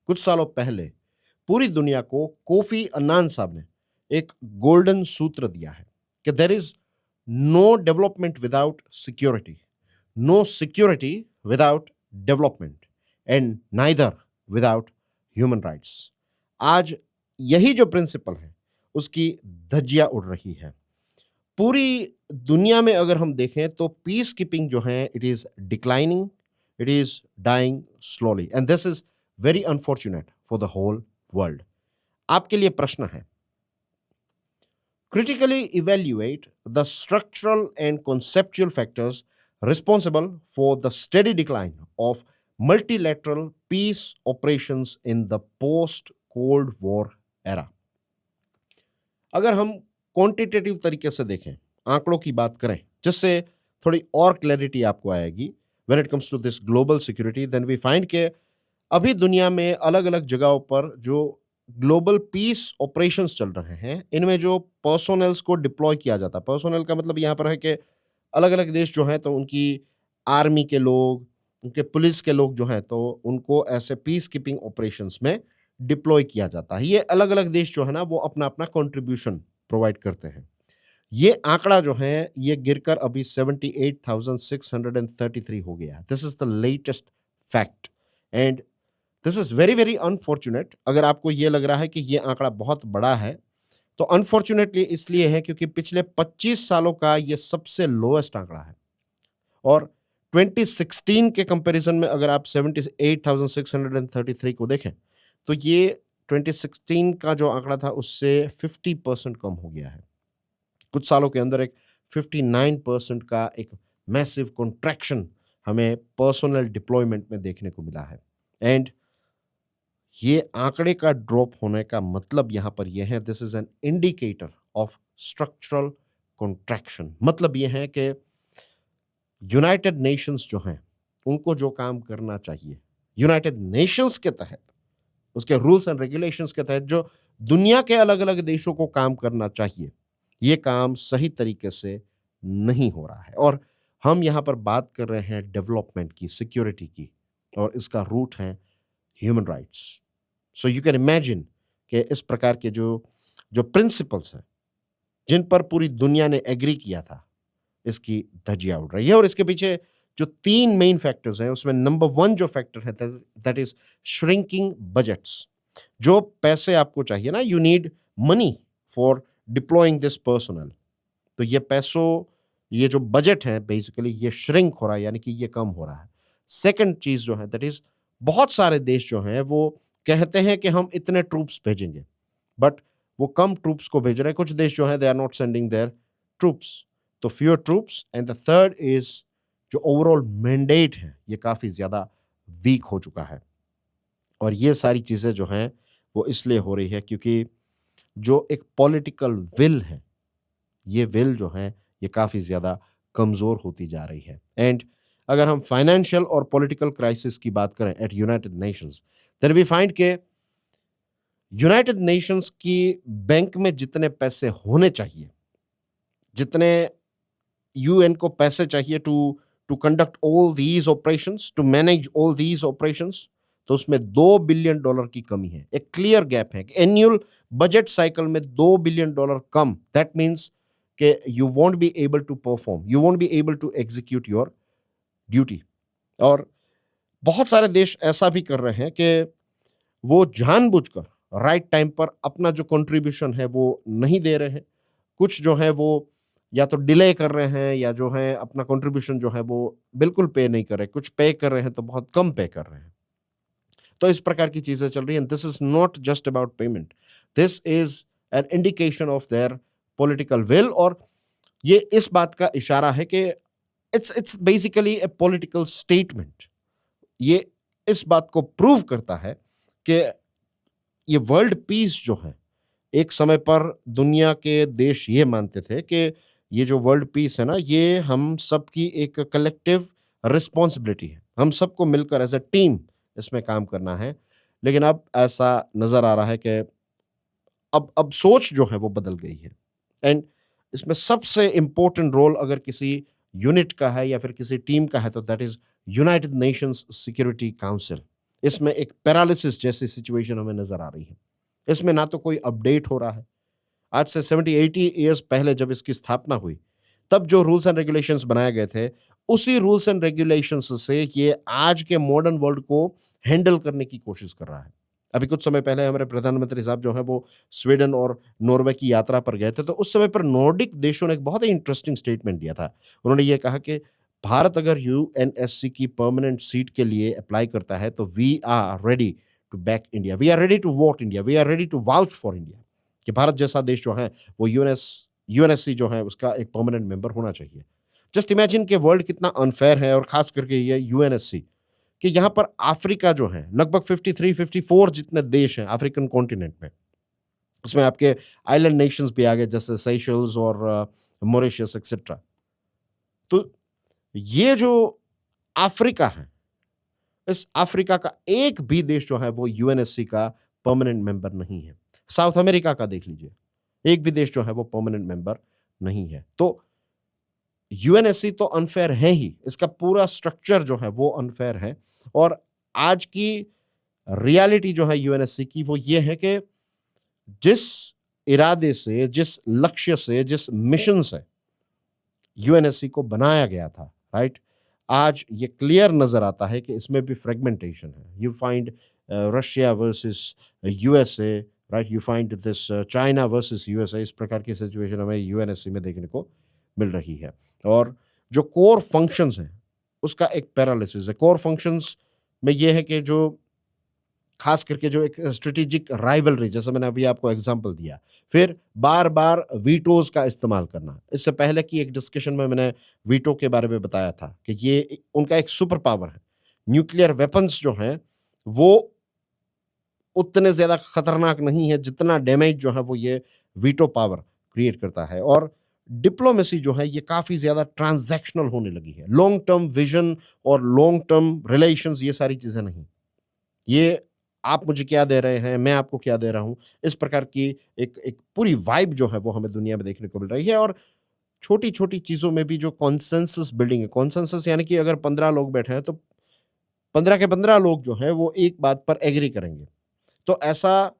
कुछ सालों पहले पूरी दुनिया को कोफी अन्नान साहब ने एक गोल्डन सूत्र दिया है कि there is no development without security, no security without development and neither without human rights. आज यही जो प्रिंसिपल है उसकी धज्जियां उड़ रही है। पूरी दुनिया में अगर हम देखें तो पीस कीपिंग जो है it is declining, it is dying slowly and this is very unfortunate for the whole world. आपके लिए प्रश्न है, critically evaluate the structural and conceptual factors responsible for the steady decline of multilateral peace operations in the post Cold War era। अगर हम quantitative तरीके से देखें, आंकड़ों की बात करें, जिससे थोड़ी और क्लैरिटी आपको आएगी when it comes to this global security, then we find के अभी दुनिया में अलग अलग जगहों पर जो ग्लोबल पीस ऑपरेशंस चल रहे हैं, इनमें जो पर्सोनेल्स को डिप्लॉय किया जाता है, पर्सोनेल का मतलब यहाँ पर है कि अलग अलग देश जो हैं तो उनकी आर्मी के लोग, उनके पुलिस के लोग जो हैं तो उनको ऐसे पीस कीपिंग ऑपरेशंस में डिप्लॉय किया जाता है। ये अलग अलग देश जो है ना वो अपना अपना कंट्रीब्यूशन प्रोवाइड करते हैं। ये आंकड़ा जो है ये गिरकर अभी 78,633 हो गया है। This is the latest fact and this is very very unfortunate. अगर आपको ये लग रहा है कि ये आंकड़ा बहुत बड़ा है तो अनफॉर्चुनेटली इसलिए है क्योंकि पिछले 25 सालों का ये सबसे लोएस्ट आंकड़ा है और 2016 के कंपैरिजन में अगर आप 78,633 को देखें तो ये 2016 का जो आंकड़ा था उससे 50% कम हो गया है। कुछ सालों के अंदर एक 59% का एक मैसिव कॉन्ट्रैक्शन हमें पर्सनल डिप्लॉयमेंट में देखने को मिला है। एंड ये आंकड़े का ड्रॉप होने का मतलब यहां पर यह है, this is an indicator of structural contraction. मतलब यह है कि यूनाइटेड नेशंस जो हैं उनको जो काम करना चाहिए यूनाइटेड नेशंस के तहत, उसके रूल्स एंड रेगुलेशंस के तहत जो दुनिया के अलग अलग देशों को काम करना चाहिए, ये काम सही तरीके से नहीं हो रहा है। और हम यहाँ पर बात कर रहे हैं डेवलपमेंट की, सिक्योरिटी की, और इसका रूट है human rights. So you can imagine कि इस प्रकार के जो प्रिंसिपल्स हैं जिन पर पूरी दुनिया ने एग्री किया था, इसकी धज्जियां उड़ रही है। और इसके पीछे जो 3 मेन फैक्टर्स हैं उसमें नंबर 1 जो फैक्टर है दैट इज श्रिंकिंग बजट्स। जो पैसे आपको चाहिए ना, you need money for deploying this personal, तो ये पैसों, ये जो बजट है बेसिकली ये श्रिंक हो रहा है, यानी कि ये कम हो रहा है। सेकंड चीज जो है दैट इज बहुत सारे देश जो हैं वो कहते हैं कि हम इतने ट्रूप्स भेजेंगे, बट वो कम ट्रूप्स को भेज रहे हैं। कुछ देश जो है they are not sending their troops, तो fewer troops. And the third is जो ओवरऑल मैंडेट है ये काफी ज्यादा वीक हो चुका है। और ये सारी चीजें जो हैं वो इसलिए हो रही है क्योंकि जो एक पॉलिटिकल विल है, ये विल जो है ये काफी ज्यादा कमजोर होती जा रही है। एंड अगर हम फाइनेंशियल और पॉलिटिकल क्राइसिस की बात करें at United Nations, then we find के यूनाइटेड नेशंस की बैंक में जितने पैसे होने चाहिए, जितने यूएन को पैसे चाहिए to conduct all these operations, to manage all these operations, तो उसमें $2 बिलियन की कमी है। एक क्लियर गैप है। एनुअल बजट साइकिल में $2 बिलियन कम, दैट मीन्स कि you won't be able to perform, you won't be able to execute your duty. और बहुत सारे देश ऐसा भी कर रहे हैं कि वो जानबूझकर राइट टाइम पर अपना जो कंट्रीब्यूशन है वो नहीं दे रहे हैं। कुछ जो है वो या तो डिले कर रहे हैं या जो है अपना कंट्रीब्यूशन जो है वो बिल्कुल पे नहीं कर रहे, कुछ पे कर रहे हैं तो बहुत कम पे कर रहे हैं। तो इस प्रकार की चीजें चल रही हैं। This is not just about payment, this is an indication of their political will. और ये इस बात का इशारा है कि it's basically A political statement. ये इस बात को प्रूव करता है कि ये वर्ल्ड पीस जो है, एक समय पर दुनिया के देश ये मानते थे कि ये जो वर्ल्ड पीस है ना, ये हम सबकी एक कलेक्टिव रिस्पॉन्सिबिलिटी है, हम सबको मिलकर एज ए टीम इसमें काम करना है। लेकिन अब ऐसा नजर आ रहा है कि अब सोच जो है वो बदल गई है। एंड इसमें सबसे इंपॉर्टेंट रोल अगर किसी यूनिट का है या फिर किसी टीम का है तो that is United Nations security council. इसमें एक पैरालिसिस जैसी सिचुएशन हमें नज़र आ रही है। इसमें ना तो कोई अपडेट हो रहा है। आज से 70-80 ईयर्स पहले जब इसकी स्थापना हुई, तब जो रूल्स एंड रेगुलेशंस बनाए गए थे, उसी रूल्स एंड रेगुलेशंस से ये आज के मॉडर्न वर्ल्ड को हैंडल करने की कोशिश कर रहा है। अभी कुछ समय पहले हमारे प्रधानमंत्री साहब जो हैं वो स्वीडन और नॉर्वे की यात्रा पर गए थे, तो उस समय पर नॉर्डिक देशों ने एक बहुत ही इंटरेस्टिंग स्टेटमेंट दिया था। उन्होंने ये कहा कि भारत अगर यूएनएससी की परमानेंट सीट के लिए अप्लाई करता है, तो we are ready to back India, we are ready to vote India, we are ready to vouch for India, कि भारत जैसा देश जो है वो यूएनएससी जो है उसका एक परमानेंट मेंबर होना चाहिए। जस्ट इमेजिन कि वर्ल्ड कितना अनफेयर है, और खास करके ये यूएनएससी, कि यहाँ पर अफ्रीका जो है लगभग 53-54 जितने देश हैं अफ्रीकन कॉन्टिनेंट में, उसमें आपके आइलैंड नेशंस भी आ गए जैसे सेशल्स और मॉरिशस एक्सेट्रा। तो ये जो अफ्रीका है, इस अफ्रीका का एक भी देश जो है वो यूएनएससी का परमानेंट मेंबर नहीं है। साउथ अमेरिका का देख लीजिए, एक भी देश जो है वो परमानेंट मेंबर नहीं है। तो यूएनएससी तो अनफेयर है ही, इसका पूरा स्ट्रक्चर जो है वो अनफेयर है। और आज की रियलिटी जो है यूएनएससी की वो ये है कि जिस इरादे से, जिस लक्ष्य से, जिस मिशन से यूएनएससी को बनाया गया था, राइट, आज ये क्लियर नजर आता है कि इसमें भी फ्रेगमेंटेशन है। You find Russia versus USA, right, you find this China versus USA, इस प्रकार की सिचुएशन हमें यूएनएससी में देखने को मिल रही है। और जो कोर फंक्शंस हैं उसका एक पैरालिसिस है। कोर फंक्शंस में ये है कि जो खास करके जो एक स्ट्रेटेजिक राइवलरी, जैसे मैंने अभी आपको एग्जांपल दिया, फिर बार बार वीटोज का इस्तेमाल करना। इससे पहले की एक डिस्कशन में मैंने वीटो के बारे में बताया था कि ये उनका एक सुपर पावर है। न्यूक्लियर वेपन्स जो हैं वो उतने ज्यादा खतरनाक नहीं है जितना डैमेज जो है वो ये वीटो पावर क्रिएट करता है। और डिप्लोमेसी जो है ये काफी ज्यादा ट्रांजैक्शनल होने लगी है। लॉन्ग टर्म विजन और लॉन्ग टर्म रिलेशंस, ये सारी चीजें नहीं। ये आप मुझे क्या दे रहे हैं, मैं आपको क्या दे रहा हूं, इस प्रकार की एक एक पूरी वाइब जो है वो हमें दुनिया में देखने को मिल रही है। और छोटी छोटी चीजों में भी जो कॉन्सेंसस बिल्डिंग है, कॉन्सेंसस यानी कि अगर 15 लोग बैठे हैं तो 15 के 15 लोग जो हैं वो एक बात पर एग्री करेंगे। तो ऐसा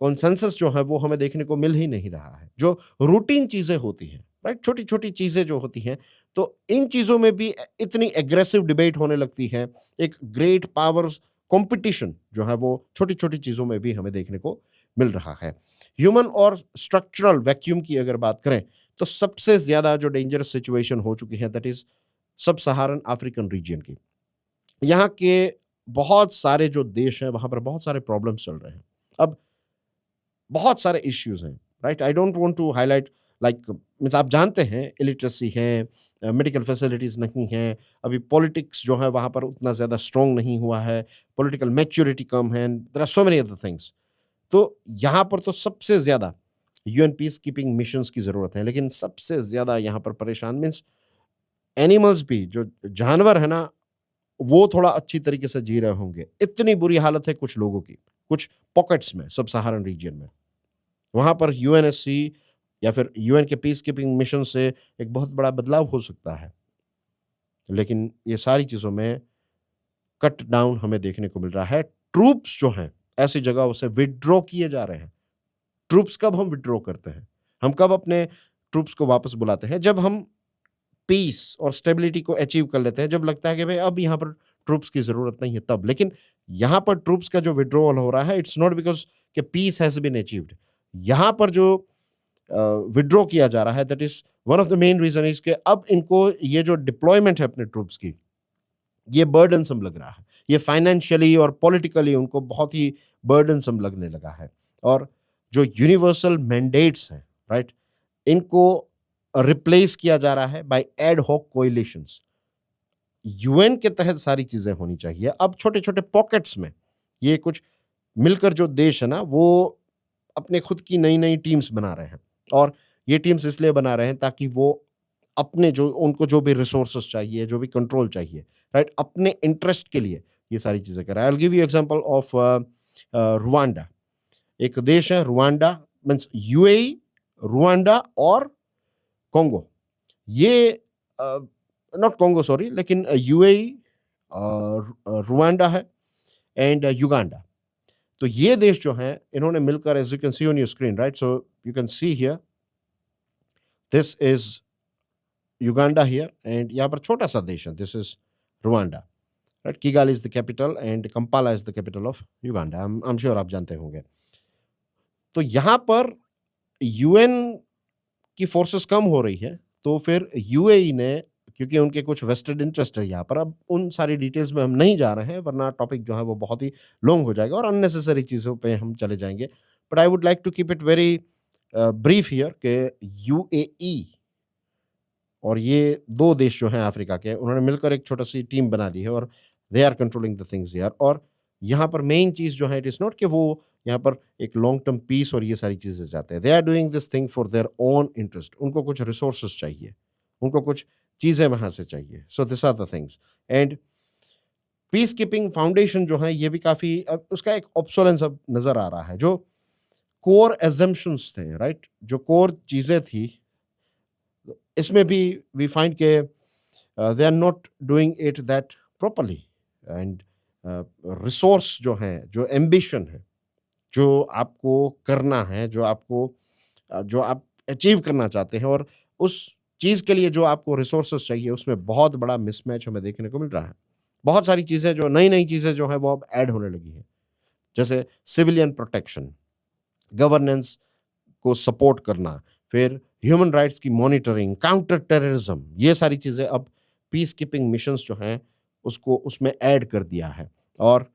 कॉन्सेंसस जो है वो हमें देखने को मिल ही नहीं रहा है। जो रूटीन चीजें होती हैं, राइट, छोटी छोटी चीजें जो होती हैं, तो इन चीजों में भी इतनी एग्रेसिव डिबेट होने लगती है। एक ग्रेट पावर्स कंपटीशन जो है वो छोटी छोटी चीजों में भी हमें देखने को मिल रहा है। ह्यूमन और स्ट्रक्चरल वैक्यूम की अगर बात करें तो सबसे ज्यादा जो डेंजरस सिचुएशन हो चुकी है दैट इज सब सहारन अफ्रीकन रीजन की। यहाँ के बहुत सारे जो देश हैं वहां पर बहुत सारे प्रॉब्लम्स चल रहे हैं। अब बहुत सारे इश्यूज हैं, right, I don't want to highlight like means आप जानते हैं इलिटरेसी है, मेडिकल फैसिलिटीज नहीं है, अभी पॉलिटिक्स जो है वहां पर उतना ज्यादा स्ट्रॉन्ग नहीं हुआ है, पॉलिटिकल मैच्योरिटी कम है, there are so many other things. तो यहाँ पर तो सबसे ज्यादा यूएन पीस कीपिंग मिशंस की जरूरत है, लेकिन सबसे ज्यादा यहाँ पर परेशान मीन्स एनिमल्स भी, जो जानवर है ना, वो थोड़ा अच्छी तरीके से जी रहे होंगे। इतनी बुरी हालत है कुछ लोगों की, कुछ पॉकेट्स में सब सहारन रीजन में। वहां पर यूएनएससी या फिर यूएन के पीस कीपिंग मिशन से एक बहुत बड़ा बदलाव हो सकता है, लेकिन ये सारी चीजों में कट डाउन हमें देखने को मिल रहा है। ट्रूप्स जो हैं ऐसी जगहों से विड्रॉ किए जा रहे हैं। ट्रूप्स कब हम विड्रॉ करते हैं, हम कब अपने ट्रूप्स को वापस बुलाते हैं? जब हम पीस और स्टेबिलिटी को अचीव कर लेते हैं, जब लगता है कि भाई अब यहाँ पर ट्रूप्स की जरूरत नहीं है तब। लेकिन यहाँ पर ट्रूप्स का जो विड्रॉवल हो रहा है इट्स नॉट बिकॉज कि पीस हैज बीन अचीव्ड। यहाँ पर जो विड्रॉ किया जा रहा है that is one of the main reason is कि अब इनको ये जो डिप्लॉयमेंट है अपने ट्रूप्स की, ये बर्डनसम लग रहा है। ये फाइनेंशियली और पॉलिटिकली उनको बहुत ही बर्डनसम लगने लगा है। और जो यूनिवर्सल मैंडेट्स हैं, राइट, इनको रिप्लेस किया जा रहा है bye ad hoc coalitions. UN के तहत सारी चीजें होनी चाहिए। अब छोटे छोटे पॉकेट्स में ये कुछ मिलकर जो देश है ना वो अपने खुद की नई नई टीम्स बना रहे हैं। और ये टीम्स इसलिए बना रहे हैं ताकि वो अपने जो उनको जो भी रिसोर्सेस चाहिए, जो भी कंट्रोल चाहिए, राइट, अपने इंटरेस्ट के लिए ये सारी चीजें करें। I will give you example of Rwanda. एक देश है रुवांडा, मींस यूएई, रुवांडा और कॉन्गो। ये नॉट कॉन्गो सॉरी, लेकिन यूएई, रुवांडा है, एंड युगांडा। तो ये देश जो हैं इन्होंने मिलकर, as you can see on your screen, right, so you can see here, this is Uganda here, and यहाँ पर छोटा सा देश है, this is Rwanda, right. Kigali is the capital and Kampala is the capital of Uganda. I am sure आप जानते होंगे। तो यहाँ पर यूएन की फोर्सेस कम हो रही है, तो फिर यूएई ने, क्योंकि उनके कुछ वेस्टेड इंटरेस्ट है यहाँ पर, अब उन सारी डिटेल्स में हम नहीं जा रहे हैं वरना टॉपिक जो है वो बहुत ही लॉन्ग हो जाएगा और अननेसेसरी चीज़ों पे हम चले जाएंगे। But I would like to keep it very brief here कि यूएई और ये दो देश जो हैं अफ्रीका के, उन्होंने मिलकर एक छोटी सी टीम बना ली है और they are controlling the things here. और यहाँ पर मेन चीज़ जो है, इट इज़ नॉट कि वो यहाँ पर एक लॉन्ग टर्म पीस और ये सारी चीज़ें चाहते हैं। They are doing this thing for their own interest. उनको कुछ रिसोर्सेज चाहिए, उनको कुछ चीज़ें वहाँ से चाहिए। So this are the things. And peace keeping foundation जो है ये भी काफ़ी, अब उसका एक ऑब्सोलेंस अब नज़र आ रहा है। जो कोर एजम्पशंस थे, राइट, जो कोर चीज़ें थी, इसमें भी वी फाइंड के they are not doing it that properly. And resource जो है, जो एम्बिशन है, जो आपको करना है, जो आप अचीव करना चाहते हैं, और उस चीज़ के लिए जो आपको रिसोर्सेज चाहिए, उसमें बहुत बड़ा मिसमैच हमें देखने को मिल रहा है। बहुत सारी चीज़ें, जो नई चीज़ें जो है वो अब ऐड होने लगी हैं, जैसे सिविलियन प्रोटेक्शन, गवर्नेंस को सपोर्ट करना, फिर ह्यूमन राइट्स की मॉनिटरिंग, काउंटर टेररिज्म, ये सारी चीज़ें अब पीस कीपिंग मिशंस जो हैं उसको उसमें ऐड कर दिया है। और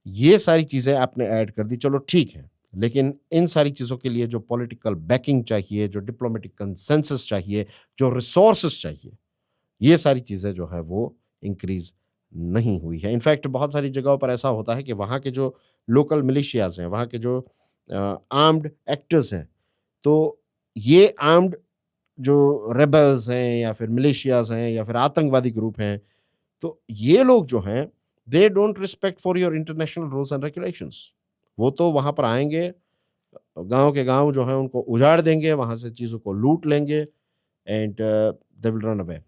ये सारी चीज़ें आपने ऐड कर दी, चलो ठीक है, लेकिन इन सारी चीज़ों के लिए जो पॉलिटिकल बैकिंग चाहिए, जो डिप्लोमेटिक कंसेंसस चाहिए, जो रिसोर्सेज चाहिए, ये सारी चीज़ें जो है वो इंक्रीज नहीं हुई है। इनफैक्ट बहुत सारी जगहों पर ऐसा होता है कि वहाँ के जो लोकल मिलिशियाज हैं, वहाँ के जो आर्म्ड एक्टर्स हैं, तो ये आर्म्ड जो रेबल्स हैं या फिर मिलिशियाज हैं या फिर आतंकवादी ग्रुप हैं, तो ये लोग जो हैं, they don't respect for your international rules and regulations. वो तो वहाँ पर आएंगे, गांव के गांव जो हैं उनको उजाड़ देंगे, वहाँ से चीज़ों को लूट लेंगे, and they will run away.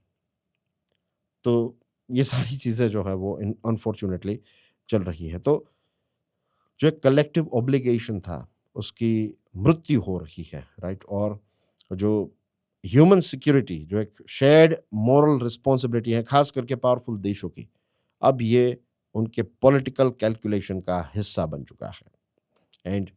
तो ये सारी चीज़ें जो है वो अनफॉर्चुनेटली चल रही है। तो जो एक कलेक्टिव ऑब्लिगेशन था, उसकी मृत्यु हो रही है, राइट। और जो ह्यूमन सिक्योरिटी, जो एक शेयर्ड मॉरल रिस्पॉन्सिबिलिटी है, खास करके पावरफुल देशों की, अब ये उनके पॉलिटिकल कैलकुलेशन का हिस्सा बन चुका है। And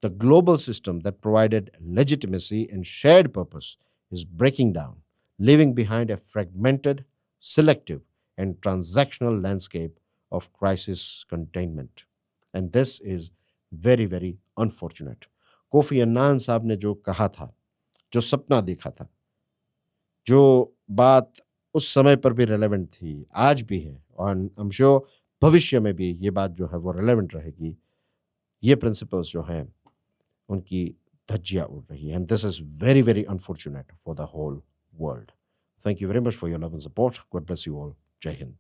the global system that provided legitimacy and shared purpose is breaking down, leaving behind a fragmented, selective, and transactional landscape of crisis containment. And this is very, very unfortunate. Kofi Annan साहब ने जो कहा था, जो सपना देखा था, जो बात उस समय पर भी रेलेवेंट थी, आज भी है, और आई एम श्योर भविष्य में भी ये बात जो है वो रेलेवेंट रहेगी। ये प्रिंसिपल्स जो हैं उनकी धज्जियां उड़ रही है, and this is very very unfortunate for the whole world. Thank you very much for your love and support. God bless you all. Jai Hind.